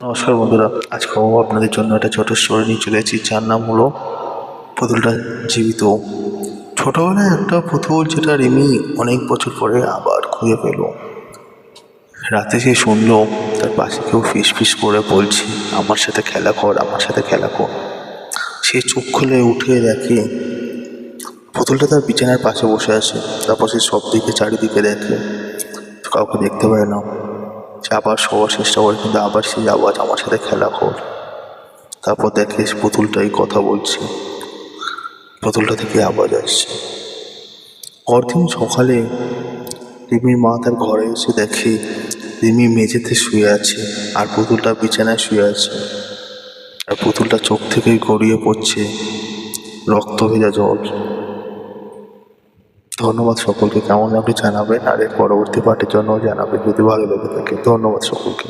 নমস্কার বন্ধুরা, আজকেও আপনাদের জন্য একটা ছোট স্টোরি নিয়ে চলে এসেছি, যার নাম হলো পুতুলটা জীবিত। ছোটবেলায় একটা পুতুল যেটা রিমি অনেক বছর পরে আবার খুঁজে পেল। রাতে সে শুনলো তার পাশে কেউ ফিস ফিস করে বলছে, আমার সাথে খেলা কর, আমার সাথে খেলা কর। সে চোখ খুলে উঠে দেখে পুতুলটা তার বিছানার পাশে বসে আছে। তারপর সে সব দিকে চারিদিকে দেখে, কাউকে দেখতে পায় না। সে আবার শোয়ার চেষ্টা করে, কিন্তু আবার সেই আওয়াজ, আমার সাথে খেলা কর। তারপর দেখে পুতুলটাই কথা বলছে, পুতুলটা থেকে আওয়াজ আসছে। পরদিন সকালে রিমির মা তার ঘরে এসে দেখে রিমি মেঝেতে শুয়ে আছে আর পুতুলটা বিছানায় শুয়ে আছে। আর পুতুলটা চোখ থেকে গড়িয়ে পড়ছে রক্ত ভেজা জল। ধন্যবাদ সকলকে। কেমন লাগলো জানাবেন, আর এর পরবর্তী পার্টের জন্য জানাবেন যদি ভালো লেগে থাকে। ধন্যবাদ সকলকে।